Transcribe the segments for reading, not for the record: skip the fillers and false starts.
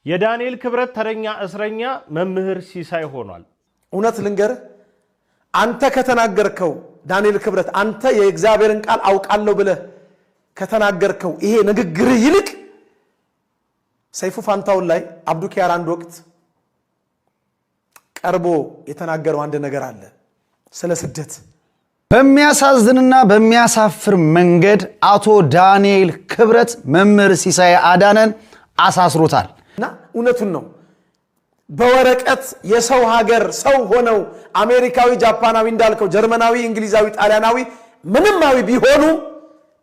የዳንኤል ክብረት ተረኛ እስረኛ መምህር ሲሳይ ሆኗል። እውነት ልንገር አንተ ከተናገርከው ዳንኤል ክብረት አንተ የእግዚአብሔርን ቃል አውቃለሁ ብለህ ከተናገርከው ይሄ ንግግር ይልቅ ሰይፉ ፋንታውን ላይ አብዱኪያር አንድ ወቅት ቀርቦ የተናገረው አንድ ነገር አለ ስለ ስደት በሚያሳዝንና በሚያሳፍር መንገድ አቶ ዳንኤል ክብረት መምህር ሲሳይ አዳነን አሳስሮታል እና እውነቱን ነው በወረቀት የሰው ሀገር ሰው ሆነው አሜሪካዊ ጃፓናዊ እንዳልከው ጀርመናዊ እንግሊዛዊ ጣሊያናዊ ምንማዊ ቢሆኑ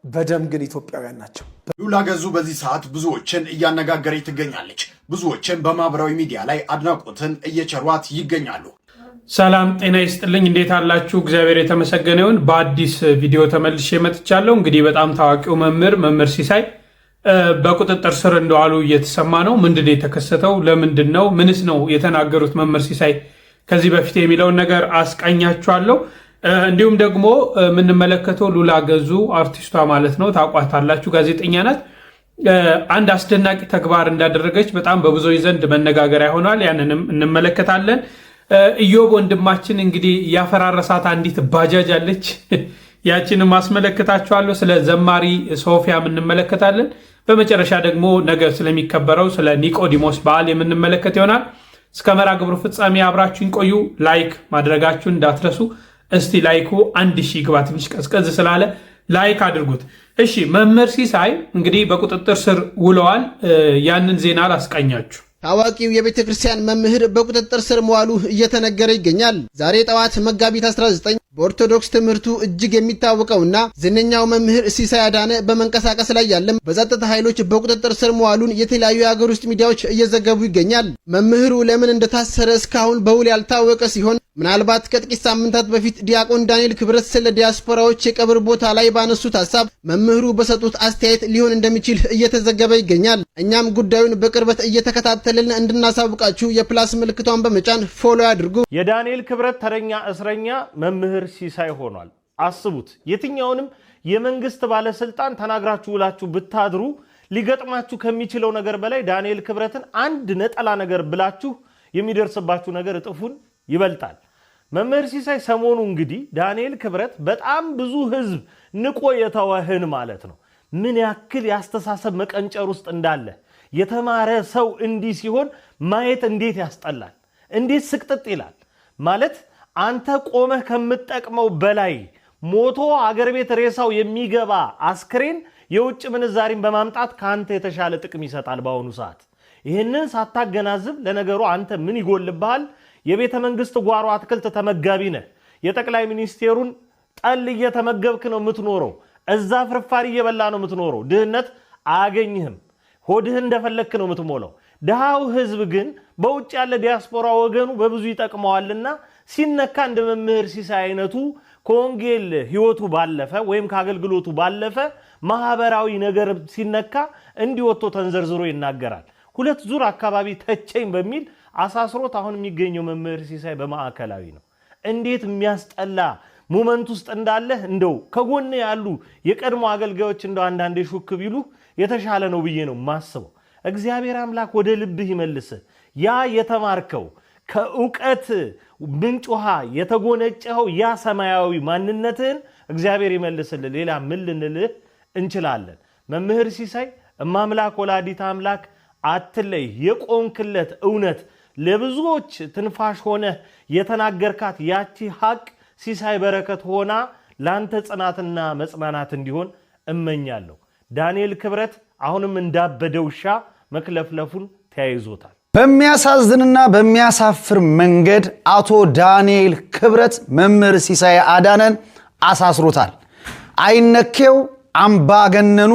በደም ግን ኢትዮጵያውያን ናቸው። ሉላ ገዙ በዚህ ሰዓት ብዙዎችን እያነጋገረች ትገኛለች። ብዙዎችን በማህበራዊ ሚዲያ ላይ አድናቆትን እየቸሯት ይገኛሉ። ሰላም ጤና ይስጥልኝ፣ እንዴት አላችሁ? እግዚአብሔር የተመሰገነ ይሁን። በአዲስ ቪዲዮ ተመልሼ መጥቻለሁ። እንግዲህ በጣም ታዋቂው መምህር ሲሳይ በቁጥጥር ስር እንደዋሉ እየተሰማ ነው። ምንድነው የተከሰተው? ለምንድነው? ምንስ ነው የተናገሩት መምህር ሲሳይ ከዚህ በፊት የሚለውን ነገር አስቃኛችኋለሁ። እንዲሁም ደግሞ የምንመለከተው ሉላ ገዙ አርቲስቷ ማለት ነው፣ ታውቋታላችሁ፣ ጋዜጠኛ ናት። አንድ አስደናቂ ተግባር እንዳደረገች በጣም በብዙዎች ዘንድ መነጋገሪያ ሆኗል። ያንንም እንመለከታለን። ኢዮብ ወንድማችን እንግዲህ ያፈራረሳት አንዲት ባጃጅ አለች። ያችንም ማስመለከታችኋለሁ። ስለ ዘማሪ ሶፊያ እንመለከታለን። በመጨረሻ ደግሞ ነገ ስለሚከበረው ስለ ኒቆዲሞስ በዓል የምንመለከት ይሆናል። እስከ መርሃ ግብሩ ፍጻሜ አብራችሁን ቆዩ። ላይክ ማድረጋችሁን እንዳትረሱ። እስቲ ላይኩ 1000 ግባ፣ ትንሽ ቀዝቀዝ ስላለ ላይክ አድርጉት። እሺ፣ መምህር ሲሳይ እንግዲህ በቁጥጥር ስር ውለዋል። ያንን ዜና ላስቃኛችሁ። ታዋቂው የቤተ ክርስቲያን መምህር በቁጥጥር ስር መዋሉ እየተነገረ ይገኛል። ዛሬ ጠዋት መጋቢት 19 በኦርቶዶክስ ትምህርቱ እጅግ የሚታወቀውና ዝነኛው መምህር ሲሳይ አዳነ በመንቀሳቀስ ላይ ያለም በጸጥታ ኃይሎች በቁጥጥር ስር መዋሉን የተለያዩ የሀገር ውስጥ ሚዲያዎች እየዘገቡ ይገኛል። መምህሩ ለምን እንደታሰረ እስካሁን በውል ያልታወቀ ሲሆን ምናልባት ከጥቂት ሳምንታት በፊት ዲያቆን ዳንኤል ክብረት ስለ ዲያስፖራዎች የቀብር ቦታ ላይ ባነሱት ሐሳብ መምህሩ በሰጡት አስተያየት ሊሆን እንደሚችል እየተዘገበ ይገኛል። እኛም ጉዳዩን በቅርበት እየተከታተልን እንድናሳውቃችሁ የፕላስ ምልክቷን በመጫን ፎሎ ያድርጉ። የዳንኤል ክብረት ተረኛ እስረኛ መምህር ሲሳይ ሆኗል። አስቡት፣ የትኛውንም የመንግስት ባለስልጣን ተናግራችሁ ውላችሁ ብታድሩ ሊገጥማችሁ ከሚችለው ነገር በላይ ዳንኤል ክብረትን አንድ ነጠላ ነገር ብላችሁ የሚደርስባችሁ ነገር እጥፉን ይበልጣል። መምህር ሲሳይ ሰሞኑ እንግዲህ ዳንኤል ክብረት በጣም ብዙ ህዝብ ንቆ የተወህን ማለት ነው ምን ያክል ያስተሳሰብ መቀንጨር ውስጥ እንዳለ የተማረ ሰው እንዲህ ሲሆን ማየት እንዴት ያስጠላል፣ እንዴት ስቅጥጥ ይላል ማለት አንተ ቆመህ ከምትጠቅመው በላይ ሞቶ አገር ቤት ሬሳው የሚገባ አስክሬን የውጭ ምንዛሪን በማምጣት ካንተ የተሻለ ጥቅም ይሰጣል በአሁኑ ሰዓት። ይህንን ሳታገናዝብ ለነገሩ አንተ ምን ይጎልብሃል? የቤተ መንግስት ጓሮ አትክልት ተመጋቢ ነህ። የጠቅላይ ሚኒስቴሩን ጠል እየተመገብክ ነው የምትኖረው። እዛ ፍርፋሪ እየበላ ነው የምትኖረው። ድህነት አያገኝህም። ሆድህ እንደፈለክ ነው የምትሞላው። ድሃው ህዝብ ግን በውጭ ያለ ዲያስፖራ ወገኑ በብዙ ይጠቅመዋልና ሲነካ እንደ መምህር ሲሳይ አይነቱ ከወንጌል ህይወቱ ባለፈ ወይም ከአገልግሎቱ ባለፈ ማህበራዊ ነገር ሲነካ እንዲወጥቶ ተንዘርዝሮ ይናገራል። ሁለት ዙር አካባቢ ተቸኝ በሚል አሳስሮት አሁን የሚገኘው መምህር ሲሳይ በማዕከላዊ ነው። እንዴት የሚያስጠላ ሞመንት ውስጥ እንዳለ እንደው ከጎን ያሉ የቀድሞ አገልጋዮች እንደው አንዳንዴ ሹክ ቢሉ የተሻለ ነው ብዬ ነው ማስበው። እግዚአብሔር አምላክ ወደ ልብህ ይመልስ። ያ የተማርከው ከእውቀት ምንጭ ውሃ የተጎነጨኸው ያ ሰማያዊ ማንነትህን እግዚአብሔር ይመልስልህ። ሌላ ምን ልንልህ እንችላለን? መምህር ሲሳይ እማምላክ ወላዲት አምላክ አትለይ። የቆምክለት እውነት ለብዙዎች ትንፋሽ ሆነ የተናገርካት ያቺ ሐቅ ሲሳይ በረከት ሆና ላንተ ጽናትና መጽናናት እንዲሆን እመኛለሁ። ዳንኤል ክብረት አሁንም እንዳበደ ውሻ መክለፍለፉን ተያይዞታል። በሚያሳዝንና በሚያሳፍር መንገድ አቶ ዳንኤል ክብረት መምህር ሲሳይ አዳነን አሳስሮታል። አይነኬው አምባገነኑ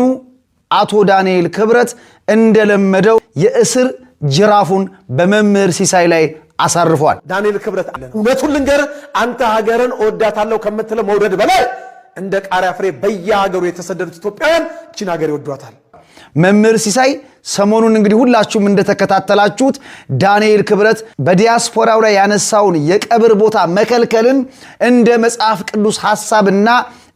አቶ ዳንኤል ክብረት እንደለመደው የእስር ጅራፉን በመምህር ሲሳይ ላይ አሳርፏል። ዳንኤል ክብረት አለ እውነቱን ልንገር አንተ ሀገርን እወዳታለሁ ከምትለው መውደድ በላይ እንደ ቃሪያ ፍሬ በየሀገሩ የተሰደዱት ኢትዮጵያውያን እቺን ሀገር ይወዷታል። መምህር ሲሳይ ሰሞኑን እንግዲህ ሁላችሁም እንደተከታተላችሁት ዳንኤል ክብረት በዲያስፖራው ላይ ያነሳውን የቀብር ቦታ መከልከልን እንደ መጽሐፍ ቅዱስ ሐሳብና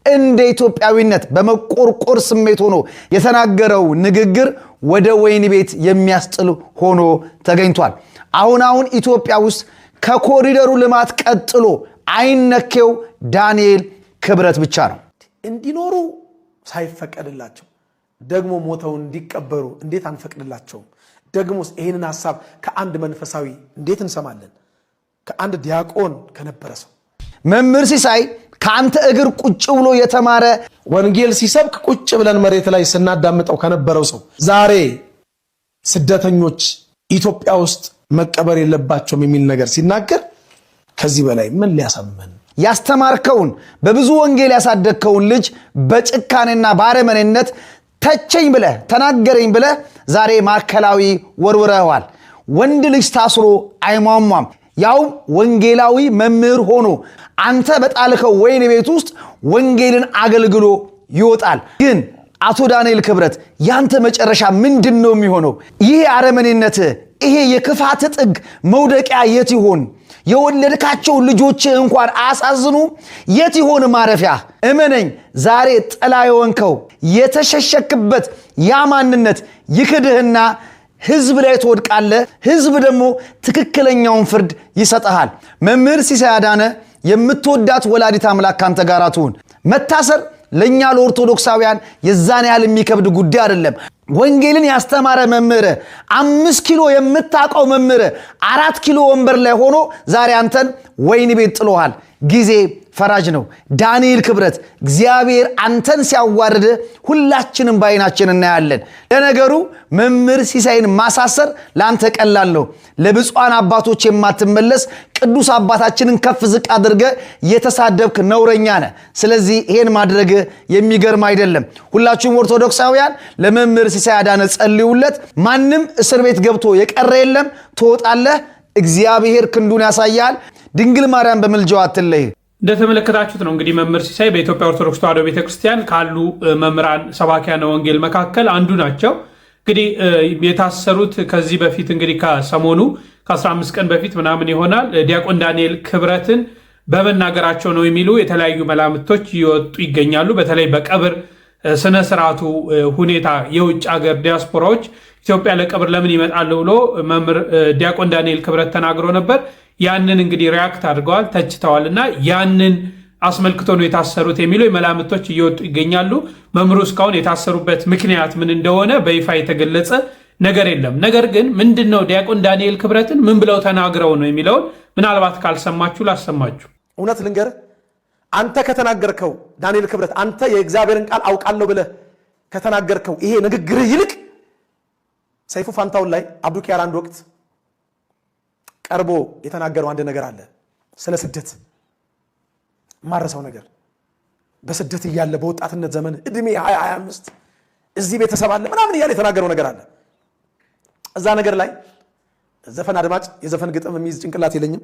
እንደ ኢትዮጵያዊነት በመቆርቆር ስሜት ሆኖ የተናገረው ንግግር ወደ ወይን ቤት የሚያስጥል ሆኖ ተገኝቷል። አሁን ኢትዮጵያ ውስጥ ከኮሪደሩ ልማት ቀጥሎ አይነኬው ዳንኤል ክብረት ብቻ ነው። እንዲኖሩ ሳይፈቀድላቸው ደግሞ ሞተው እንዲቀበሩ እንዴት አንፈቅድላቸውም? ደግሞስ ይህንን ሐሳብ ከአንድ መንፈሳዊ እንዴት እንሰማለን? ከአንድ ዲያቆን ከነበረ ሰው መምህር ሲሳይ ከአንተ እግር ቁጭ ብሎ የተማረ ወንጌል ሲሰብክ ቁጭ ብለን መሬት ላይ ስናዳምጠው ከነበረው ሰው ዛሬ ስደተኞች ኢትዮጵያ ውስጥ መቀበር የለባቸውም የሚል ነገር ሲናገር ከዚህ በላይ ምን ሊያሳመን? ያስተማርከውን በብዙ ወንጌል ያሳደግከውን ልጅ በጭካኔና ባረመኔነት ተቸኝ ብለህ ተናገረኝ ብለህ ዛሬ ማዕከላዊ ወርውረዋል። ወንድ ልጅ ታስሮ አይሟሟም። ያው ወንጌላዊ መምህር ሆኖ አንተ በጣልከው ወይን ቤት ውስጥ ወንጌልን አገልግሎ ይወጣል። ግን አቶ ዳንኤል ክብረት ያንተ መጨረሻ ምንድነው የሚሆነው? ይሄ አረመኔነት፣ ይሄ የክፋት ጥግ መውደቂያ የት ይሆን? የወለድካቸው ልጆች እንኳን አሳዝኑ የት ይሆን ማረፊያ? እመነኝ ዛሬ ጥላ የሆንከው የተሸሸክበት ያ ማንነት ይክድህና ህዝብ ላይ ትወድቃለህ። ህዝብ ደግሞ ትክክለኛውን ፍርድ ይሰጣል። መምህር ሲሳይ አዳነ የምትወዳት ወላዲት አምላክ ካንተ ጋር ትሁን። መታሰር ለኛ ለኦርቶዶክሳውያን የዛን ያህል የሚከብድ ጉዳይ አይደለም። ወንጌልን ያስተማረ መምህር 5 ኪሎ የምታቀው መምህር 4 ኪሎ ወንበር ላይ ሆኖ ዛሬ አንተን ወይን ቤት ጥሎሃል። ጊዜ ፈራጅ ነው። ዳንኤል ክብረት እግዚአብሔር አንተን ሲያዋርድ ሁላችንም ባይናችን እናያለን። ለነገሩ መምህር ሲሳይን ማሳሰር ላንተ ቀላል ነው። ለብፁዓን አባቶች የማትመለስ ቅዱስ አባታችንን ከፍ ዝቅ አድርገ የተሳደብክ ነውረኛ ነህ። ስለዚህ ይሄን ማድረግ የሚገርም አይደለም። ሁላችሁም ኦርቶዶክሳውያን ለመምህር ሲሳይ አዳነ ጸልዩለት። ማንም እስር ቤት ገብቶ የቀረ የለም። ትወጣለህ። እግዚአብሔር ክንዱን ያሳያል። ድንግል ማርያም በመልጃዋ አትለይ። እንደተመለከታችሁት ነው እንግዲህ መምህር ሲሳይ በኢትዮጵያ ኦርቶዶክስ ተዋሕዶ ቤተክርስቲያን ካሉ መምህራን ሰባኪያነ ወንጌል መካከል አንዱ ናቸው። እንግዲህ የታሰሩት ከዚህ በፊት እንግዲህ ከሰሞኑ ከ15 ቀን በፊት ምናምን ይሆናል ዲያቆን ዳንኤል ክብረትን በመናገራቸው ነው የሚሉ የተለያዩ መላምቶች ይወጡ ይገኛሉ። በተለይ በቀብር ስነ ስርዓቱ ሁኔታ የውጭ ሀገር ዲያስፖራዎች ኢትዮጵያ ለቀብር ለምን ይመጣሉ ብሎ መምህር ዲያቆን ዳንኤል ክብረት ተናግሮ ነበር። ያንን እንግዲህ ሪያክት አድርገዋል፣ ተችተዋል እና ያንን አስመልክቶ ነው የታሰሩት የሚሉ መላምቶች እየወጡ ይገኛሉ። መምህሩ እስካሁን የታሰሩበት ምክንያት ምን እንደሆነ በይፋ የተገለጸ ነገር የለም። ነገር ግን ምንድነው ዲያቆን ዳንኤል ክብረትን ምን ብለው ተናግረው ነው የሚለውን ምናልባት ካልሰማችሁ ላሰማችሁ። እውነት ልንገር፣ አንተ ከተናገርከው ዳንኤል ክብረት አንተ የእግዚአብሔርን ቃል አውቃለሁ ብለህ ከተናገርከው ይሄ ንግግርህ ይልቅ ሰይፉ ፋንታውን ላይ አብዱኪያር አንድ ወቅት ቀርቦ የተናገረው አንድ ነገር አለ። ስለ ስደት ማረሰው ነገር በስደት እያለ በወጣትነት ዘመን እድሜ 20-25 እዚህ ቤተሰብ አለ ምናምን እያለ የተናገረው ነገር አለ። እዛ ነገር ላይ ዘፈን አድማጭ የዘፈን ግጥም የሚይዝ ጭንቅላት የለኝም።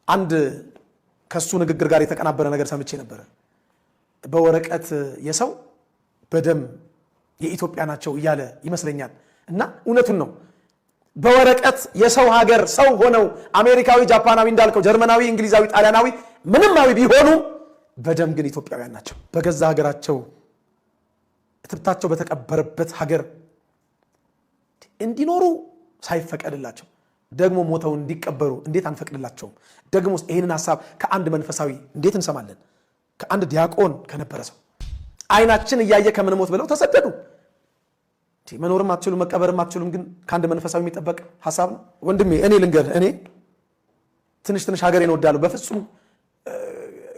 አንድ ከሱ ንግግር ጋር የተቀናበረ ነገር ሰምቼ ነበር። በወረቀት የሰው በደም የኢትዮጵያ ናቸው እያለ ይመስለኛል። እና እውነቱን ነው። በወረቀት የሰው ሀገር ሰው ሆነው አሜሪካዊ፣ ጃፓናዊ እንዳልከው ጀርመናዊ፣ እንግሊዛዊ፣ ጣሊያናዊ ምንማዊ ቢሆኑ በደም ግን ኢትዮጵያውያን ናቸው። በገዛ ሀገራቸው እትብታቸው በተቀበረበት ሀገር እንዲኖሩ ሳይፈቀድላቸው ደግሞ ሞተው እንዲቀበሩ እንዴት አንፈቅድላቸውም? ደግሞ ይህንን ሐሳብ ከአንድ መንፈሳዊ እንዴት እንሰማለን? ከአንድ ዲያቆን ከነበረ ሰው አይናችን እያየ ከምን ሞት ብለው ተሰደዱ። መኖርም አትችሉም መቀበርም አትችሉም፣ ግን ከአንድ መንፈሳዊ የሚጠበቅ ሐሳብ ነው። ወንድሜ እኔ ልንገር፣ እኔ ትንሽ ሀገሬን እወዳለሁ። በፍጹም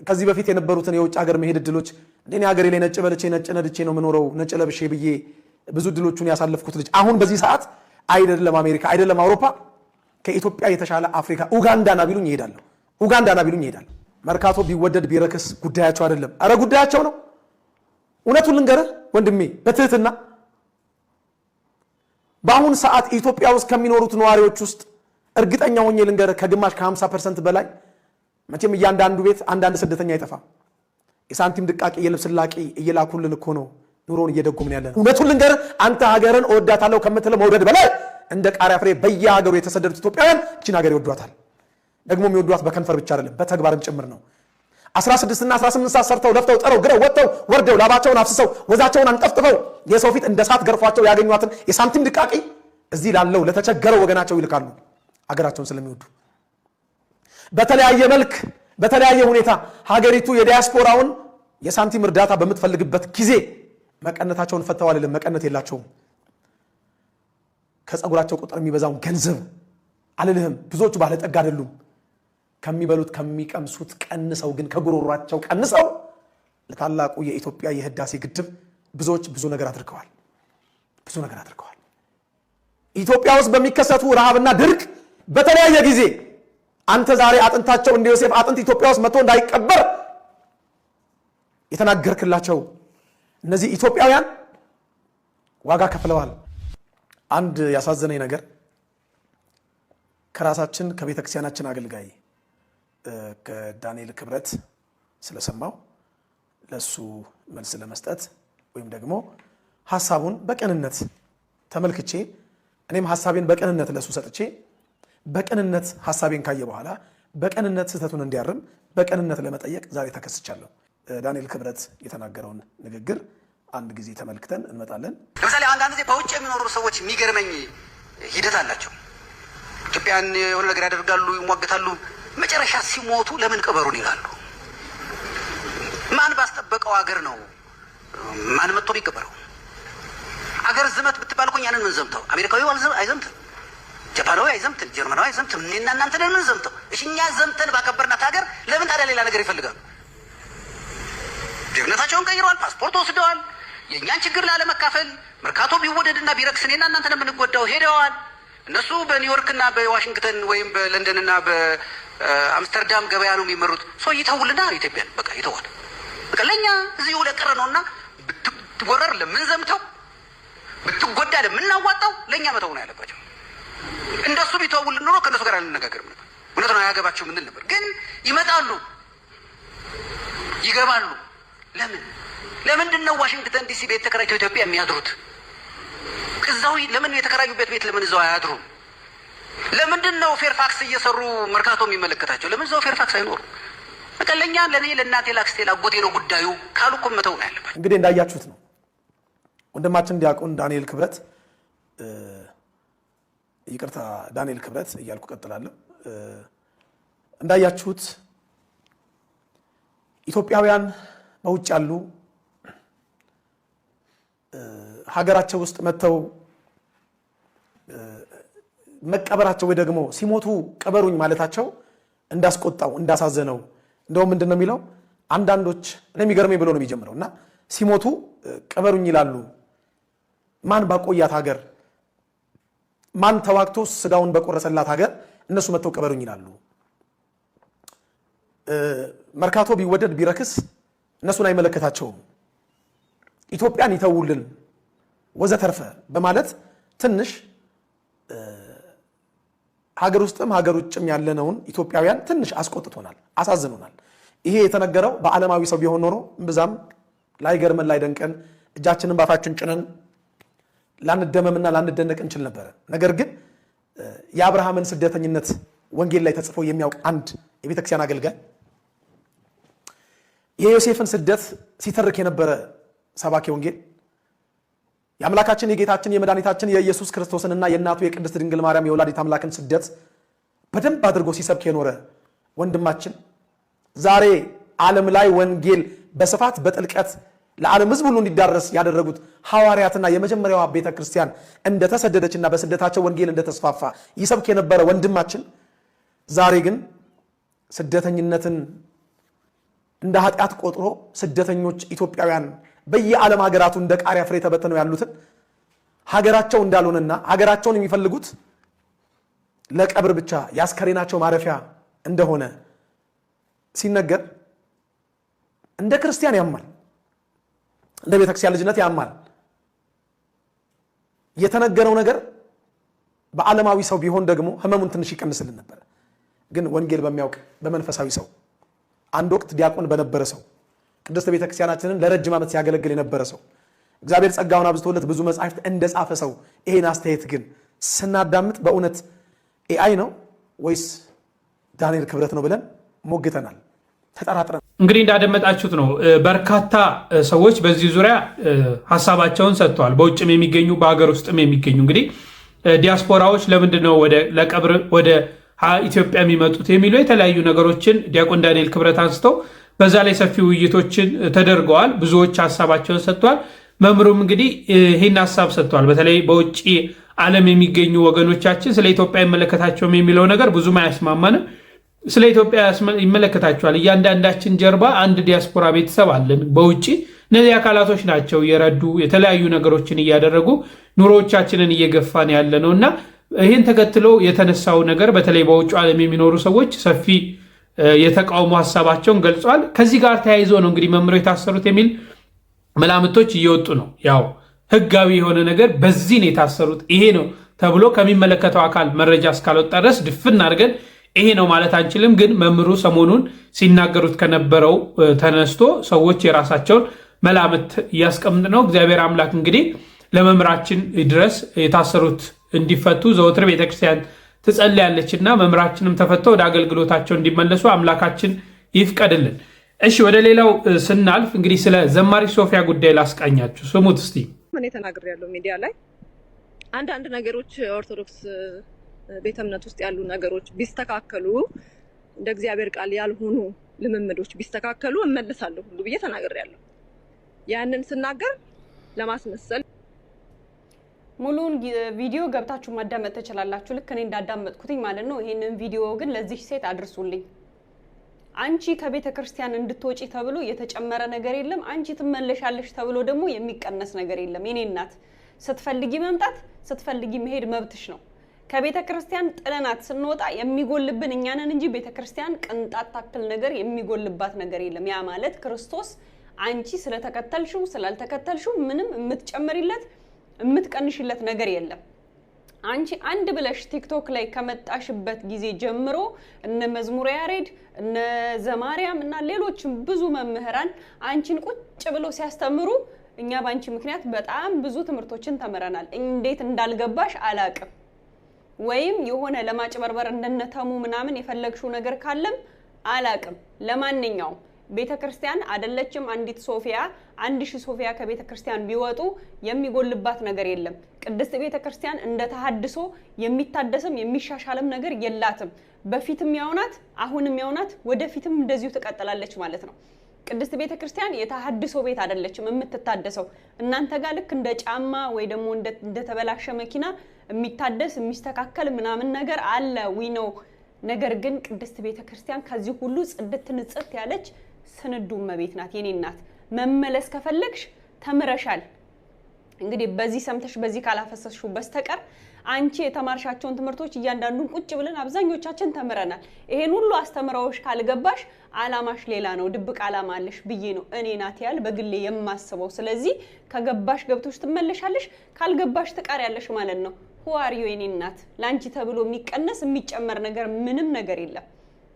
ከዚህ በፊት የነበሩትን የውጭ ሀገር መሄድ እድሎች እኔ ሀገሬ ላይ ነጭ በልቼ ነጭ ነድቼ ነው የምኖረው፣ ነጭ ለብሼ ብዬ ብዙ እድሎቹን ያሳለፍኩት ልጅ አሁን በዚህ ሰዓት አይደለም አሜሪካ አይደለም አውሮፓ ከኢትዮጵያ የተሻለ አፍሪካ ኡጋንዳ ና ቢሉኝ ይሄዳለሁ። ኡጋንዳ ና ቢሉኝ ይሄዳለሁ። መርካቶ ቢወደድ ቢረክስ ጉዳያቸው አይደለም። አረ ጉዳያቸው ነው። እውነቱን ልንገርህ ወንድሜ በትህትና በአሁን ሰዓት ኢትዮጵያ ውስጥ ከሚኖሩት ነዋሪዎች ውስጥ እርግጠኛ ሆኜ ልንገርህ ከግማሽ ከ50% በላይ መቼም እያንዳንዱ ቤት አንዳንድ ስደተኛ አይጠፋም። የሳንቲም ድቃቂ የልብስ ላቂ እየላኩልን እኮ ነው ኑሮን እየደጎምን ያለ ነው። እውነቱን ልንገርህ አንተ ሀገርን እወዳታለሁ ከምትለው መውደድ በላይ እንደ ቃሪያ ፍሬ በየሀገሩ የተሰደዱት ኢትዮጵያውያን እቺን ሀገር ይወዷታል። ደግሞ የሚወዷት በከንፈር ብቻ አይደለም በተግባርም ጭምር ነው። 16 እና 18 ሰዓት ሰርተው ለፍተው ጥረው ግረው ወጥተው ወርደው ላባቸውን አፍስሰው ወዛቸውን አንጠፍጥፈው የሰው ፊት እንደ እሳት ገርፏቸው ያገኟትን የሳንቲም ድቃቂ እዚህ ላለው ለተቸገረው ወገናቸው ይልካሉ፣ አገራቸውን ስለሚወዱ። በተለያየ መልክ በተለያየ ሁኔታ ሀገሪቱ የዲያስፖራውን የሳንቲም እርዳታ በምትፈልግበት ጊዜ መቀነታቸውን ፈተው አይደለም፣ መቀነት የላቸውም። ከፀጉራቸው ቁጥር የሚበዛውን ገንዘብ አልልህም። ብዙዎቹ ባለጠጋ አይደሉም። ከሚበሉት ከሚቀምሱት ቀንሰው ግን ከጉሮሯቸው ቀንሰው ለታላቁ የኢትዮጵያ የህዳሴ ግድብ ብዙዎች ብዙ ነገር አድርገዋል። ብዙ ነገር አድርገዋል። ኢትዮጵያ ውስጥ በሚከሰቱ ረሃብና ድርቅ በተለያየ ጊዜ አንተ ዛሬ አጥንታቸው እንደ ዮሴፍ አጥንት ኢትዮጵያ ውስጥ መጥቶ እንዳይቀበር የተናገርክላቸው እነዚህ ኢትዮጵያውያን ዋጋ ከፍለዋል። አንድ ያሳዘነኝ ነገር ከራሳችን ከቤተክርስቲያናችን አገልጋይ ከዳንኤል ክብረት ስለሰማው ለሱ መልስ ለመስጠት ወይም ደግሞ ሐሳቡን በቅንነት ተመልክቼ እኔም ሐሳቤን በቅንነት ለሱ ሰጥቼ በቅንነት ሐሳቤን ካየ በኋላ በቅንነት ስህተቱን እንዲያርም በቅንነት ለመጠየቅ ዛሬ ተከስቻለሁ። ዳንኤል ክብረት የተናገረውን ንግግር አንድ ጊዜ ተመልክተን እንመጣለን። ለምሳሌ አንዳንድ ጊዜ በውጭ የሚኖሩ ሰዎች የሚገርመኝ ሂደት አላቸው። ኢትዮጵያን የሆነ ነገር ያደርጋሉ፣ ይሟገታሉ። መጨረሻ ሲሞቱ ለምን ቅበሩን ይላሉ። ማን ባስጠበቀው ሀገር ነው ማን መጥቶ ቢቀበረው? አገር ዝመት ብትባል እኮ ያንን ምን ዘምተው? አሜሪካዊው አይዘምትም፣ ጃፓናዊ አይዘምትም፣ ጀርመናዊ አይዘምትም። እኔና እናንተ ለምን ዘምተው? እሺ እኛ ዘምተን ባከበርናት ሀገር ለምን ታዲያ ሌላ ነገር ይፈልጋሉ? ጀግነታቸውን ቀይረዋል፣ ፓስፖርት ወስደዋል። የእኛን ችግር ላለመካፈል መርካቶ ቢወደድና ቢረክስ እኔና እናንተ የምንጎዳው ሄደዋል። እነሱ በኒውዮርክና በዋሽንግተን ወይም በለንደንና በአምስተርዳም ገበያ ነው የሚመሩት። ሰው ይተውልና ኢትዮጵያን በቃ ይተዋል። በቃ ለእኛ እዚሁ ለቀረ ነውና ብትወረር ለምንዘምተው ብትጎዳ ለምናዋጣው ለእኛ መተው ነው ያለባቸው። እንደሱ ቢተውልን ኖሮ ከእነሱ ጋር አንነጋገርም ነበር። እውነት ነው አያገባቸው ምንል ነበር። ግን ይመጣሉ፣ ይገባሉ። ለምንድን ነው ዋሽንግተን ዲሲ ቤት ተከራይተው ኢትዮጵያ የሚያድሩት? እዛው ለምን የተከራዩበት ቤት ለምን እዛው አያድሩም? ለምንድን ነው ፌርፋክስ እየሰሩ መርካቶ የሚመለከታቸው? ለምን እዛው ፌርፋክስ አይኖሩ? በቃ ለእኛ ለእኔ ለእናቴ ላክስቴ ላጎቴ ነው ጉዳዩ ካሉ እኮ መተው ነው ያለባቸው። እንግዲህ እንዳያችሁት ነው ወንድማችን ዲያቆን ዳንኤል ክብረት፣ ይቅርታ ዳንኤል ክብረት እያልኩ ቀጥላለሁ። እንዳያችሁት ኢትዮጵያውያን በውጭ ያሉ ሀገራቸው ውስጥ መተው መቀበራቸው ወይ ደግሞ ሲሞቱ ቀበሩኝ ማለታቸው እንዳስቆጣው እንዳሳዘነው፣ እንደውም ምንድን ነው የሚለው አንዳንዶች ለሚገርመኝ ብሎ ነው የሚጀምረው እና ሲሞቱ ቀበሩኝ ይላሉ። ማን ባቆያት ሀገር፣ ማን ተዋግቶ ስጋውን በቆረሰላት ሀገር እነሱ መተው ቀበሩኝ ይላሉ። መርካቶ ቢወደድ ቢረክስ እነሱን አይመለከታቸውም። ኢትዮጵያን ይተውልን ወዘተርፈ በማለት ትንሽ ሀገር ውስጥም ሀገር ውጭም ያለነውን ኢትዮጵያውያን ትንሽ አስቆጥቶናል፣ አሳዝኖናል። ይሄ የተነገረው በዓለማዊ ሰው ቢሆን ኖሮ እምብዛም ላይገርመን ላይደንቀን እጃችንን ባፋችን ጭነን ላንደመምና ላንደነቅ እንችል ነበረ። ነገር ግን የአብርሃምን ስደተኝነት ወንጌል ላይ ተጽፎ የሚያውቅ አንድ የቤተክርስቲያን አገልጋይ የዮሴፍን ስደት ሲተርክ የነበረ ሰባኪ ወንጌል የአምላካችን የጌታችን የመድኃኒታችን የኢየሱስ ክርስቶስንና የእናቱ የቅድስት ድንግል ማርያም የወላዲት አምላክን ስደት በደንብ አድርጎ ሲሰብክ የኖረ ወንድማችን ዛሬ ዓለም ላይ ወንጌል በስፋት በጥልቀት ለዓለም ሕዝብ ሁሉ እንዲዳረስ ያደረጉት ሐዋርያትና የመጀመሪያዋ ቤተ ክርስቲያን እንደተሰደደችና በስደታቸው ወንጌል እንደተስፋፋ ይሰብክ የነበረ ወንድማችን ዛሬ ግን ስደተኝነትን እንደ ኃጢአት ቆጥሮ ስደተኞች ኢትዮጵያውያን በየዓለም ሀገራቱ እንደ ቃሪያ ፍሬ ተበተነው ያሉትን ሀገራቸው እንዳልሆነና ሀገራቸውን የሚፈልጉት ለቀብር ብቻ የአስከሬናቸው ማረፊያ እንደሆነ ሲነገር እንደ ክርስቲያን ያማል፣ እንደ ቤተክርስቲያን ልጅነት ያማል። የተነገረው ነገር በዓለማዊ ሰው ቢሆን ደግሞ ህመሙን ትንሽ ይቀንስልን ነበር። ግን ወንጌል በሚያውቅ በመንፈሳዊ ሰው አንድ ወቅት ዲያቆን በነበረ ሰው ቅድስት ቤተክርስቲያናችንን ለረጅም ዓመት ሲያገለግል የነበረ ሰው እግዚአብሔር ጸጋውን አብዝቶለት ብዙ መጻሕፍት እንደጻፈ ሰው ይሄን አስተያየት ግን ስናዳምጥ በእውነት ኤአይ ነው ወይስ ዳንኤል ክብረት ነው ብለን ሞግተናል። ተጠራጥረን እንግዲህ እንዳደመጣችሁት ነው። በርካታ ሰዎች በዚህ ዙሪያ ሀሳባቸውን ሰጥተዋል። በውጭም የሚገኙ በሀገር ውስጥም የሚገኙ እንግዲህ ዲያስፖራዎች ለምንድን ነው ለቀብር ወደ ኢትዮጵያ የሚመጡት የሚሉ የተለያዩ ነገሮችን ዲያቆን ዳንኤል ክብረት አንስተው በዛ ላይ ሰፊ ውይይቶችን ተደርገዋል። ብዙዎች ሀሳባቸውን ሰጥተዋል። መምህሩም እንግዲህ ይህን ሀሳብ ሰጥተዋል። በተለይ በውጭ ዓለም የሚገኙ ወገኖቻችን ስለ ኢትዮጵያ ይመለከታቸውም የሚለው ነገር ብዙም አያስማማንም። ስለ ኢትዮጵያ ይመለከታቸዋል። እያንዳንዳችን ጀርባ አንድ ዲያስፖራ ቤተሰብ አለን በውጭ። እነዚህ አካላቶች ናቸው እየረዱ የተለያዩ ነገሮችን እያደረጉ ኑሮዎቻችንን እየገፋን ያለ ነው እና ይህን ተከትሎ የተነሳው ነገር በተለይ በውጭ ዓለም የሚኖሩ ሰዎች ሰፊ የተቃውሞ ሀሳባቸውን ገልጸዋል። ከዚህ ጋር ተያይዞ ነው እንግዲህ መምህሩ የታሰሩት የሚል መላምቶች እየወጡ ነው። ያው ህጋዊ የሆነ ነገር በዚህ ነው የታሰሩት ይሄ ነው ተብሎ ከሚመለከተው አካል መረጃ እስካልወጣ ድረስ ድፍን አድርገን ይሄ ነው ማለት አንችልም። ግን መምህሩ ሰሞኑን ሲናገሩት ከነበረው ተነስቶ ሰዎች የራሳቸውን መላምት እያስቀምጥ ነው። እግዚአብሔር አምላክ እንግዲህ ለመምህራችን ድረስ የታሰሩት እንዲፈቱ ዘወትር ቤተክርስቲያን ትጸልያለች እና መምህራችንም ተፈተው ወደ አገልግሎታቸው እንዲመለሱ አምላካችን ይፍቀድልን። እሺ ወደ ሌላው ስናልፍ እንግዲህ ስለ ዘማሪ ሶፊያ ጉዳይ ላስቃኛችሁ። ስሙት እስቲ። ምን ተናግሬ ያለው ሚዲያ ላይ አንዳንድ ነገሮች ኦርቶዶክስ ቤተ እምነት ውስጥ ያሉ ነገሮች ቢስተካከሉ እንደ እግዚአብሔር ቃል ያልሆኑ ልምምዶች ቢስተካከሉ እመለሳለሁ ሁሉ ብዬ ተናግሬያለሁ። ያንን ስናገር ለማስመሰል ሙሉን ቪዲዮ ገብታችሁ ማዳመጥ ትችላላችሁ፣ ልክ እኔ እንዳዳመጥኩትኝ ማለት ነው። ይሄንን ቪዲዮ ግን ለዚህ ሴት አድርሱልኝ። አንቺ ከቤተ ክርስቲያን እንድትወጪ ተብሎ የተጨመረ ነገር የለም። አንቺ ትመለሻለሽ ተብሎ ደግሞ የሚቀነስ ነገር የለም። የኔ እናት ስትፈልጊ መምጣት ስትፈልጊ መሄድ መብትሽ ነው። ከቤተ ክርስቲያን ጥለናት ስንወጣ የሚጎልብን እኛ ነን እንጂ ቤተ ክርስቲያን ቅንጣት ታክል ነገር የሚጎልባት ነገር የለም። ያ ማለት ክርስቶስ አንቺ ስለተከተልሽው ስላልተከተልሽው ምንም የምትጨምሪለት የምትቀንሽለት ነገር የለም። አንቺ አንድ ብለሽ ቲክቶክ ላይ ከመጣሽበት ጊዜ ጀምሮ እነ መዝሙር ያሬድ እነ ዘማሪያም እና ሌሎችም ብዙ መምህራን አንቺን ቁጭ ብለው ሲያስተምሩ እኛ ባንቺ ምክንያት በጣም ብዙ ትምህርቶችን ተምረናል። እንዴት እንዳልገባሽ አላቅም። ወይም የሆነ ለማጭበርበር እንደነተሙ ምናምን የፈለግሽው ነገር ካለም አላቅም። ለማንኛውም ቤተክርስቲያን አይደለችም አንዲት ሶፊያ 1000 ሶፊያ ከቤተክርስቲያን ቢወጡ የሚጎልባት ነገር የለም። ቅድስት ቤተክርስቲያን እንደ ተሐድሶ የሚታደስም የሚሻሻልም ነገር የላትም። በፊትም ያውናት አሁንም ያውናት ወደፊትም እንደዚሁ ትቀጥላለች ማለት ነው። ቅድስት ቤተክርስቲያን የተሐድሶ ቤት አይደለችም የምትታደሰው። እናንተ ጋር ልክ እንደ ጫማ ወይ ደግሞ እንደ ተበላሸ መኪና የሚታደስ የሚስተካከል ምናምን ነገር አለ ነው። ነገር ግን ቅድስት ቤተክርስቲያን ከዚህ ሁሉ ጽድት ንጽት ያለች ስንዱ እመቤት ናት። የኔ እናት መመለስ ከፈለግሽ ተምረሻል። እንግዲህ በዚህ ሰምተሽ በዚህ ካላፈሰስሽው በስተቀር አንቺ የተማርሻቸውን ትምህርቶች እያንዳንዱን ቁጭ ብለን አብዛኞቻችን ተምረናል። ይሄን ሁሉ አስተምራዎች ካልገባሽ አላማሽ ሌላ ነው፣ ድብቅ አላማ አለሽ ብዬ ነው እኔ ናት ያል በግሌ የማስበው። ስለዚህ ከገባሽ ገብቶሽ ትመለሻለሽ፣ ካልገባሽ ትቀሪያለሽ ማለት ነው። ሁአሪዮ የኔ እናት ላንቺ ተብሎ የሚቀነስ የሚጨመር ነገር ምንም ነገር የለም።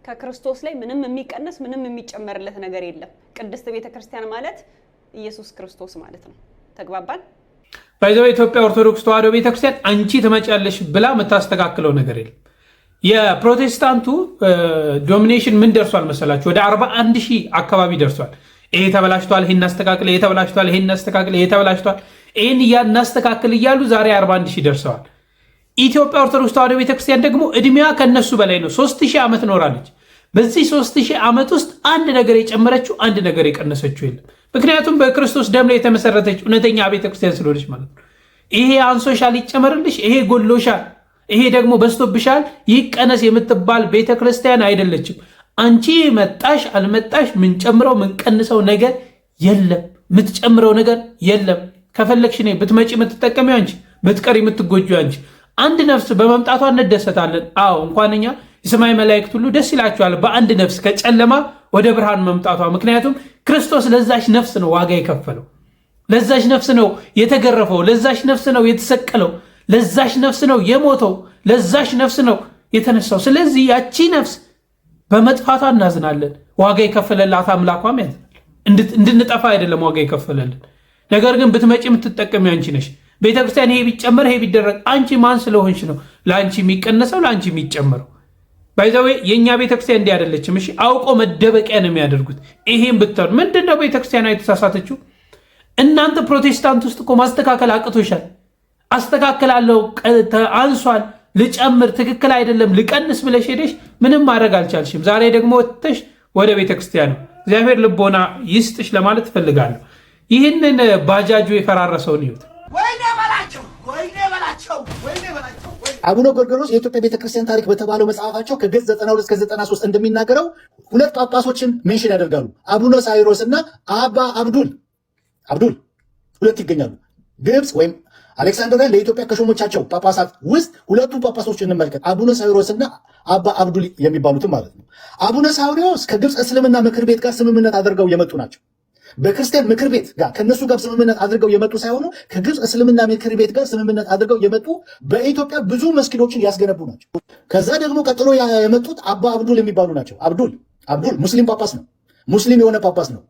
ከክርስቶስ ላይ ምንም የሚቀነስ ምንም የሚጨመርለት ነገር የለም። ቅድስት ቤተክርስቲያን ማለት ኢየሱስ ክርስቶስ ማለት ነው። ተግባባን? ባይዘው ኢትዮጵያ ኦርቶዶክስ ተዋሕዶ ቤተክርስቲያን አንቺ ትመጫለሽ ብላ የምታስተካክለው ነገር የለም። የፕሮቴስታንቱ ዶሚኔሽን ምን ደርሷል መሰላችሁ? ወደ 41000 አካባቢ ደርሷል። ይሄ ተበላሽቷል፣ ይሄን እናስተካክል፣ ይሄ ተበላሽቷል፣ ይሄን እናስተካክል፣ ይሄ ተበላሽቷል፣ ይሄን እናስተካክል እያሉ ዛሬ 41000 ደርሰዋል። ኢትዮጵያ ኦርቶዶክስ ተዋሕዶ ቤተክርስቲያን ደግሞ እድሜዋ ከነሱ በላይ ነው። 3000 ዓመት ኖራለች። በዚህ 3000 ዓመት ውስጥ አንድ ነገር የጨመረችው አንድ ነገር የቀነሰችው የለም። ምክንያቱም በክርስቶስ ደም ላይ የተመሰረተች እውነተኛ ቤተክርስቲያን ስለሆነች ማለት ነው። ይሄ አንሶሻል ይጨመርልሽ፣ ይሄ ጎሎሻል፣ ይሄ ደግሞ በስቶብሻል ይቀነስ የምትባል ቤተክርስቲያን አይደለችም። አንቺ መጣሽ አልመጣሽ ምን ጨምረው ምን ቀንሰው ነገር የለም። የምትጨምረው ነገር የለም። ከፈለግሽ እኔ ብትመጪ የምትጠቀሚው አንቺ፣ ብትቀሪ የምትጎጂው አንቺ። አንድ ነፍስ በመምጣቷ እንደሰታለን። አዎ እንኳን እኛ የሰማይ መላእክት ሁሉ ደስ ይላቸዋል በአንድ ነፍስ ከጨለማ ወደ ብርሃን መምጣቷ። ምክንያቱም ክርስቶስ ለዛች ነፍስ ነው ዋጋ የከፈለው፣ ለዛች ነፍስ ነው የተገረፈው፣ ለዛች ነፍስ ነው የተሰቀለው፣ ለዛች ነፍስ ነው የሞተው፣ ለዛች ነፍስ ነው የተነሳው። ስለዚህ ያቺ ነፍስ በመጥፋቷ እናዝናለን። ዋጋ የከፈለላት አምላኳም ያዝናል። እንድንጠፋ አይደለም ዋጋ የከፈለልን። ነገር ግን ብትመጪ የምትጠቀሚ አንቺ ነሽ። ቤተክርስቲያን ይሄ ቢጨመር ይሄ ቢደረግ አንቺ ማን ስለሆንሽ ነው ለአንቺ የሚቀነሰው ለአንቺ የሚጨመረው? ባይዛዌ የእኛ ቤተክርስቲያን እንዲህ አይደለችም። እሺ አውቆ መደበቂያ ነው የሚያደርጉት። ይሄን ብታሉ ምንድነው ቤተክርስቲያኗ የተሳሳተችው? እናንተ ፕሮቴስታንት ውስጥ እኮ ማስተካከል አቅቶሻል። አስተካከላለሁ አንሷል፣ ልጨምር፣ ትክክል አይደለም ልቀንስ ብለሽ ሄደሽ ምንም ማድረግ አልቻልሽም። ዛሬ ደግሞ ወጥተሽ ወደ ቤተክርስቲያኑ እግዚአብሔር ልቦና ይስጥሽ ለማለት እፈልጋለሁ። ይህንን ባጃጁ የፈራረሰውን ይሁት አቡነ ጎርጎርዮስ የኢትዮጵያ ቤተክርስቲያን ታሪክ በተባለው መጽሐፋቸው ከገጽ 92 እስከ 93 እንደሚናገረው ሁለት ጳጳሶችን ሜንሽን ያደርጋሉ። አቡነ ሳይሮስ እና አባ አብዱል ሁለት ይገኛሉ። ግብፅ ወይም አሌክሳንድሪያ ለኢትዮጵያ ከሾሞቻቸው ጳጳሳት ውስጥ ሁለቱ ጳጳሶች እንመልከት። አቡነ ሳይሮስ እና አባ አብዱል የሚባሉትም ማለት ነው። አቡነ ሳይሮስ ከግብፅ እስልምና ምክር ቤት ጋር ስምምነት አድርገው የመጡ ናቸው። በክርስቲያን ምክር ቤት ጋር ከነሱ ጋር ስምምነት አድርገው የመጡ ሳይሆኑ ከግብፅ እስልምና ምክር ቤት ጋር ስምምነት አድርገው የመጡ በኢትዮጵያ ብዙ መስጊዶችን ያስገነቡ ናቸው። ከዛ ደግሞ ቀጥሎ የመጡት አባ አብዱል የሚባሉ ናቸው። አብዱል ሙስሊም ጳጳስ ነው። ሙስሊም የሆነ ጳጳስ ነው።